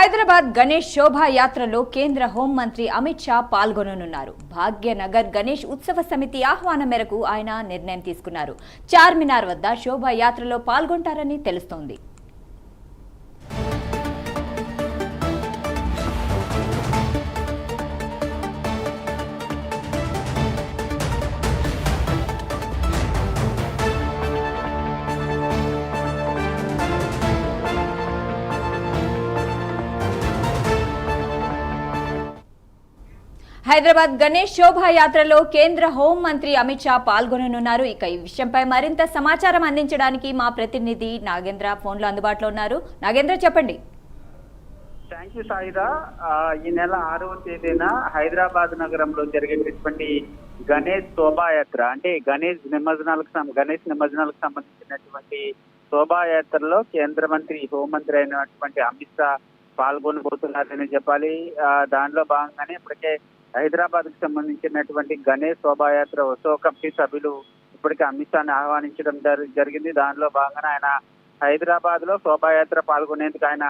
హైదరాబాద్ గణేష్ శోభాయాత్రలో కేంద్ర హోంమంత్రి అమిత్ షా పాల్గొననున్నారు. భాగ్యనగర్ గణేష్ ఉత్సవ సమితి ఆహ్వానం మేరకు ఆయన నిర్ణయం తీసుకున్నారు. చార్మినార్ వద్ద శోభాయాత్రలో పాల్గొంటారని తెలుస్తోంది. హైదరాబాద్ గణేష్ శోభాయాత్రలో కేంద్ర హోంమంత్రి అమిత్ షా పాల్గొననున్నారు. ఇక ఈ విషయంపై మరింత సమాచారం అందించడానికి మా ప్రతినిధి నాగేంద్ర ఫోన్లో అందుబాటులో ఉన్నారు. నాగేంద్ర, చెప్పండి. Thank you Saida. ఈ నెల 6వ తేదీన హైదరాబాద్ నగరంలో జరిగేటటువంటి గణేష్ శోభాయాత్ర అంటే గణేష్ నిమజ్జనాలకు సంబంధించినటువంటి శోభాయాత్రలో కేంద్ర మంత్రి హోంమంత్రి అయినటువంటి అమిత్ షా పాల్గొనబోతున్నారని చెప్పాలి. దానిలో భాగంగానే ఇప్పటికే హైదరాబాద్ కు సంబంధించినటువంటి గణేష్ శోభాయాత్ర ఉత్సవ కమిటీ సభ్యులు ఇప్పటికే అమిత్ షాని ఆహ్వానించడం జరిగింది. దానిలో భాగంగానే ఆయన హైదరాబాద్ లో శోభాయాత్ర పాల్గొనేందుకు ఆయన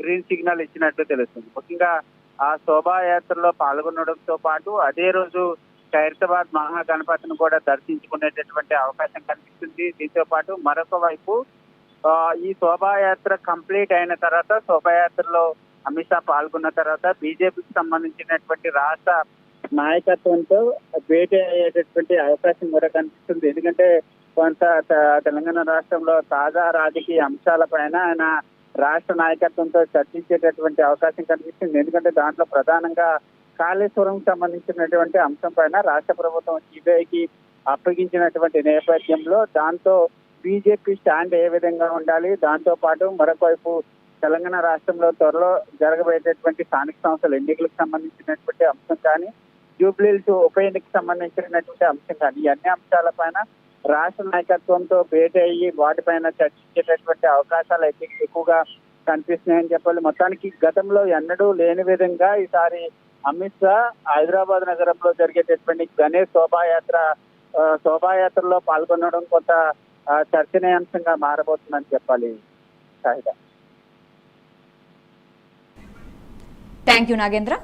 గ్రీన్ సిగ్నల్ ఇచ్చినట్లు తెలుస్తుంది. ముఖ్యంగా ఆ శోభాయాత్రలో పాల్గొనడంతో పాటు అదే రోజు ఖైరతాబాద్ మహాగణపతిని కూడా దర్శించుకునేటటువంటి అవకాశం కనిపిస్తుంది. దీంతో పాటు మరొక వైపు ఈ శోభాయాత్ర కంప్లీట్ అయిన తర్వాత శోభాయాత్రలో అమిత్ షా పాల్గొన్న తర్వాత బీజేపీకి సంబంధించినటువంటి రాష్ట్ర నాయకత్వంతో భేటీ అయ్యేటటువంటి అవకాశం కూడా కనిపిస్తుంది. ఎందుకంటే కొంత తెలంగాణ రాష్ట్రంలో తాజా రాజకీయ అంశాలపైన ఆయన రాష్ట్ర నాయకత్వంతో చర్చించేటటువంటి అవకాశం కనిపిస్తుంది. ఎందుకంటే దాంట్లో ప్రధానంగా కాళేశ్వరం సంబంధించినటువంటి అంశం పైన రాష్ట్ర ప్రభుత్వం సిబిఐకి అప్పగించినటువంటి నేపథ్యంలో దాంతో బీజేపీ స్టాండ్ ఏ విధంగా ఉండాలి, దాంతో పాటు మరొక వైపు తెలంగాణ రాష్ట్రంలో త్వరలో జరగబోయేటటువంటి స్థానిక సంస్థల ఎన్నికలకు సంబంధించినటువంటి అంశం కానీ, జూబ్లీహిల్స్ ఉప ఎన్నికకు సంబంధించినటువంటి అంశం కానీ, ఈ అన్ని అంశాలపైన రాష్ట్ర నాయకత్వంతో భేటీ అయ్యి వాటిపైన చర్చించేటటువంటి అవకాశాలు అయితే ఎక్కువగా కనిపిస్తున్నాయని చెప్పాలి. మొత్తానికి గతంలో ఎన్నడూ లేని విధంగా ఈసారి అమిత్ షా హైదరాబాద్ నగరంలో జరిగేటటువంటి గణేష్ శోభాయాత్రలో పాల్గొనడం కొంత చర్చనీయాంశంగా మారబోతుందని చెప్పాలి. Thank you Nagendra.